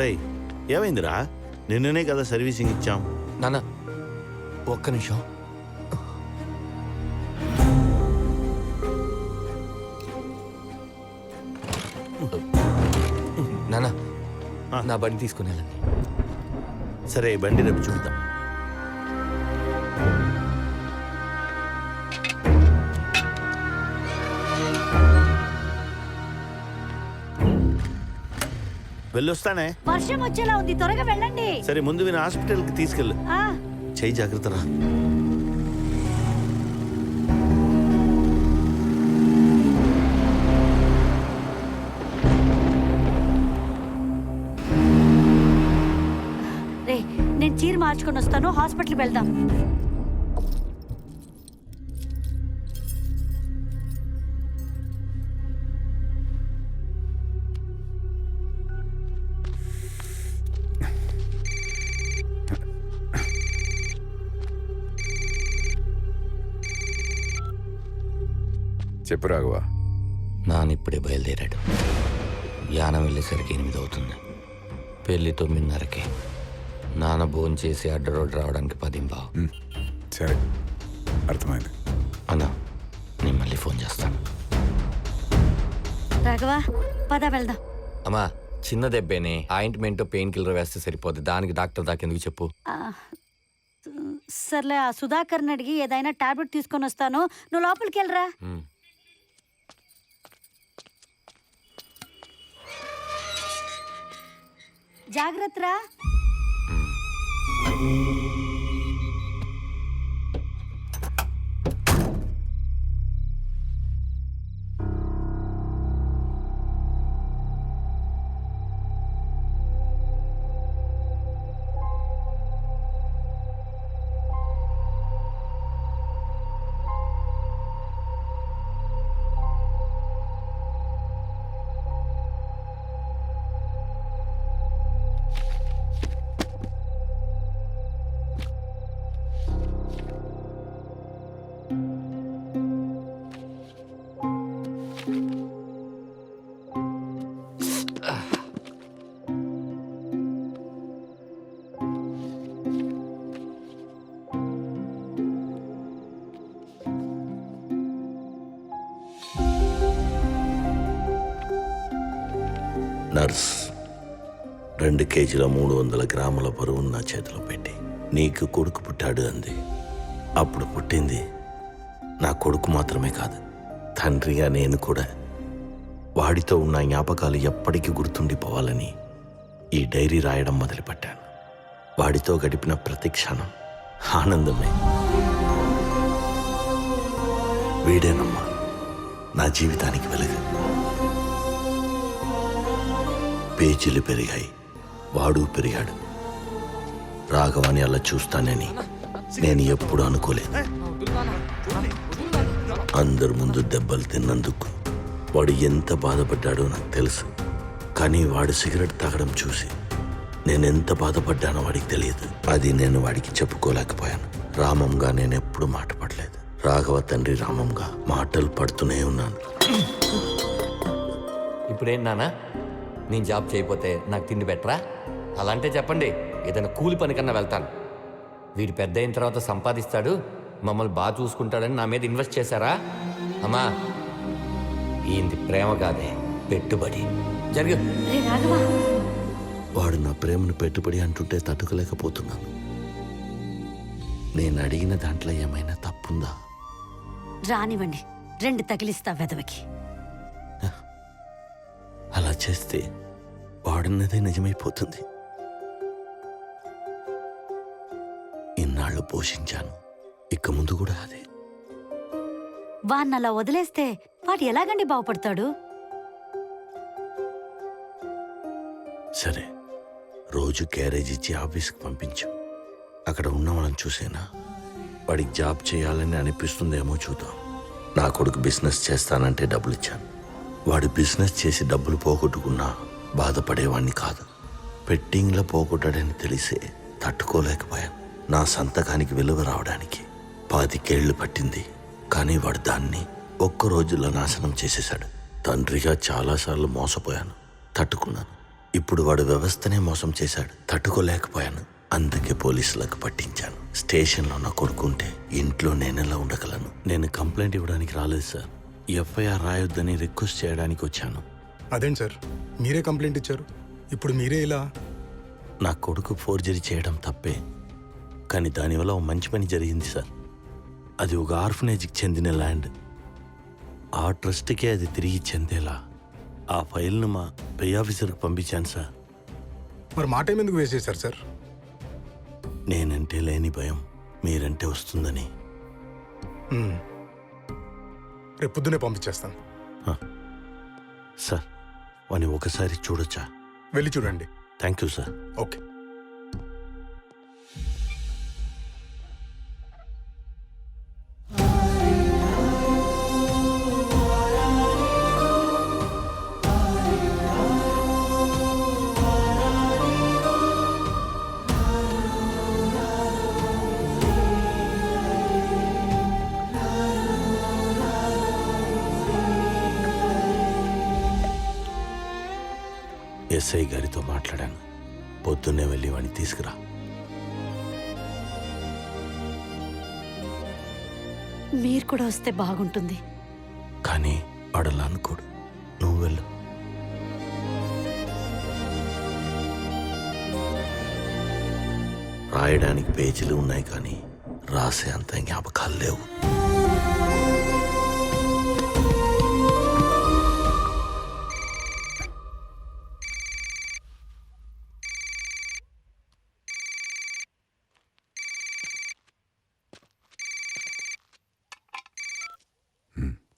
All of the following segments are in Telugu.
ఒరేయ్ ఏమైందిరా? నిన్ననే కదా సర్వీసింగ్ ఇచ్చాం. నాన్న ఒక్క నిమిషం. నాన్న నా బండి తీసుకుని వెళ్ళండి. సరే బండి రేపు చూద్దాం. వెళ్ళొస్తానే. వర్షం వచ్చేలా ఉంది, త్వరగా వెళ్ళండి. సరే ముందు విని హాస్పిటల్కి తీసుకెళ్ళు. చెయ్యి జాగ్రత్తరా. రే నేను చీర మార్చుకొని వస్తాను, హాస్పిటల్కి వెళ్దాం. చెప్పు రాఘవ. నాన్న ఇప్పుడే బయలుదేరాడు. యానం వెళ్ళేసరికి 8 అవుతుంది. పెళ్ళి 9:30కి. నాన్న భోజనం చేసి అడ్డ రోడ్డు రావడానికి 10:15. సరే అర్థమైంది. అన్నా నేను మళ్ళీ ఫోన్ చేస్తాను. రాఘవా పద వెళ్దాం. అమ్మా చిన్న దెబ్బేనే, ఆయింట్మెంట్ పెయిన్ కిల్లర్ వేస్తే సరిపోద్ది. దానికి డాక్టర్ దాకా ఎందుకు చెప్పు. సర్లే ఆ సుధాకర్ని అడిగి ఏదైనా టాబ్లెట్ తీసుకొని వస్తాను, నువ్వు లోపలికి వెళ్ళరా. జాగ్రత్తరా. నర్స్ 2 కేజీల 300 గ్రాముల బరువును నా చేతిలో పెట్టి నీకు కొడుకు పుట్టాడు అంది. అప్పుడు పుట్టింది నా కొడుకు మాత్రమే కాదు, తండ్రిగా నేను కూడా. వాడితో ఉన్న జ్ఞాపకాలు ఎప్పటికీ గుర్తుండిపోవాలని ఈ డైరీ రాయడం మొదలుపెట్టాను. వాడితో గడిపిన ప్రతి క్షణం ఆనందమే. వీడేనమ్మా నా జీవితానికి వెలుగు. పేజీలు పెరిగాయి, వాడు పెరిగాడు. రాఘవాన్ని అలా చూస్తానని నేను ఎప్పుడు అనుకోలేదు. అందరి ముందు దెబ్బలు తిన్నందుకు వాడు ఎంత బాధపడ్డాడో నాకు తెలుసు. కానీ వాడు సిగరెట్ తాగడం చూసి నేనెంత బాధపడ్డానో వాడికి తెలియదు. అది నేను వాడికి చెప్పుకోలేకపోయాను. రామంగా నేను ఎప్పుడు మాట పడలేదు. రాఘవ తండ్రి రామంగా మాటలు పడుతూనే ఉన్నాను. ఇప్పుడేం నాన్న, నేను జాబ్ చేయకపోతే నాకు తిండి పెట్టరా? అలాంటే చెప్పండి, ఏదైనా కూలి పని కన్నా వెళ్తాను. వీడు పెద్ద అయిన తర్వాత సంపాదిస్తాడు, మమ్మల్ని బాగా చూసుకుంటాడని నా మీద ఇన్వెస్ట్ చేశారా? అమ్మా ఈయనది ప్రేమ కాదే, పెట్టుబడి. జరుగు. వాడు నా ప్రేమను పెట్టుబడి అంటుంటే తట్టుకోలేకపోతున్నాను. నేను అడిగిన దాంట్లో ఏమైనా తప్పుందా? రానివ్వండి, 2 తగిలిస్తా వెదవకి. అలా చేస్తే వాడున్నదే నిజమైపోతుంది. ఇన్నాళ్ళు పోషించాను, ఇక ముందు కూడా అదే. వాన్నలా వదిలేస్తే వాడు ఎలాగండి బాగుపడతాడు? సరే, రోజు క్యారేజ్ ఇచ్చి ఆఫీస్కి పంపించు. అక్కడ ఉన్న వాళ్ళని చూసేనా వాడికి జాబ్ చేయాలని అనిపిస్తుందేమో చూద్దాం. నా కొడుకు బిజినెస్ చేస్తానంటే డబ్బులు ఇచ్చాను. వాడు బిజినెస్ చేసి డబ్బులు పోగొట్టుకున్నా బాధపడేవాడిని కాదు. పెట్టింగ్లో పోగొట్టాడని తెలిసే తట్టుకోలేకపోయాను. నా సంతకానికి విలువ రావడానికి 25 ఏళ్ళు పట్టింది. కానీ వాడు దాన్ని ఒక్క రోజులో నాశనం చేసేశాడు. తండ్రిగా చాలాసార్లు మోసపోయాను, తట్టుకున్నాను. ఇప్పుడు వాడు వ్యవస్థనే మోసం చేశాడు. తట్టుకోలేకపోయాను. అందుకే పోలీసులకు పట్టించాను. స్టేషన్లో నా కొడుకుంటే ఇంట్లో నేనెలా ఉండగలను? నేను కంప్లైంట్ ఇవ్వడానికి రాలేదు సార్. ఎఫ్ఐఆర్ రాయొద్దని రిక్వెస్ట్ చేయడానికి వచ్చాను. అదేంటి సార్, మీరే కంప్లైంట్ ఇచ్చారు, ఇప్పుడు మీరే ఇలా? నా కొడుకు ఫోర్జరీ చేయడం తప్పే, కానీ దానివల్ల ఒక మంచి పని జరిగింది సార్. అది ఒక ఆర్ఫనేజ్కి చెందిన ల్యాండ్. ఆ ట్రస్ట్కే అది తిరిగి చెందేలా ఆ ఫైల్ను మా పే ఆఫీసర్కి పంపించాను సార్. మరి మా టైం ఎందుకు వేస్ట్ చేశారు సార్? నేనంటే లేని భయం మీరంటే వస్తుందని. రేపు పొద్దునే పంపించేస్తాను. సార్ వాని ఒకసారి చూడొచ్చా? వెళ్ళి చూడండి. Thank you sir. Okay. SI గారితో మాట్లాడాను. పొద్దున్నే వెళ్ళి వాడిని తీసుకురా. మీరు కూడా వస్తే బాగుంటుంది. కానీ వాడలా అనుకోడు. నువ్వు వెళ్ళు. రాయడానికి పేజీలు ఉన్నాయి కానీ రాసే అంత జ్ఞాపకాలు లేవు.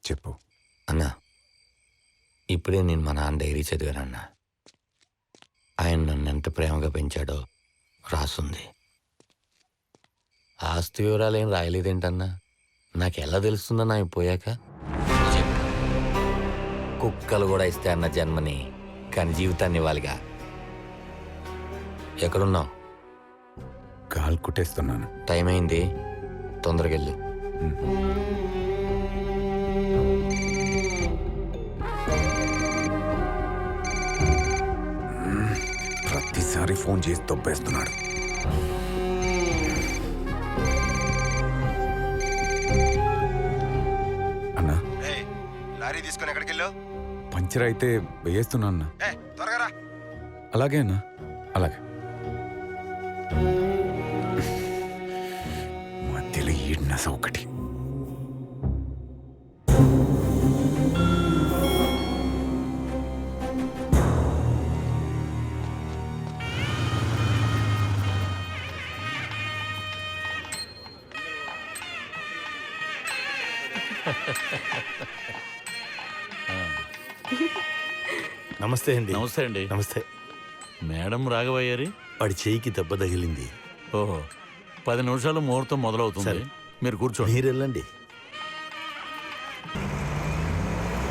చెప్పు. అన్నా, ఇప్పుడే నేను మా నాన్న డైరీ చదివానన్నా. ఆయన నన్ను ఎంత ప్రేమగా పెంచాడో రాసుంది. ఆస్తి వివరాలు ఏం రాయలేదేంటన్నా? నాకు ఎలా తెలుస్తుందో నా పోయాక? చెప్పు. కుక్కలు కూడా ఇస్తే అన్న జన్మని, కానీ జీవితాన్ని ఇవ్వాలిగా. ఎక్కడున్నావు? కాలు కుట్టేస్తున్నాను. టైం అయింది, తొందరగా వెళ్ళు. ప్రతిసారి ఫోన్ చేసి తొప్పేస్తున్నాడు. అన్నా, లారీ తీసుకొని ఎక్కడికి వెళ్ళావు? పంచర్ అయితే వేస్తున్నా అన్న. త్వరగా రా. అలాగే అన్నా, అలాగే. మధ్యలో ఈడ్నస ఒకటి. నమస్తే అండి. నమస్తే అండి. నమస్తే. మేడం రాఘవయ్యారి? వాడి చేయికి దెబ్బ తగిలింది. ఓహో, 10 నిమిషాలు ముహూర్తం మొదలవుతుంది. సరే. మీరు కూర్చోండి. మీరు వెళ్ళండి.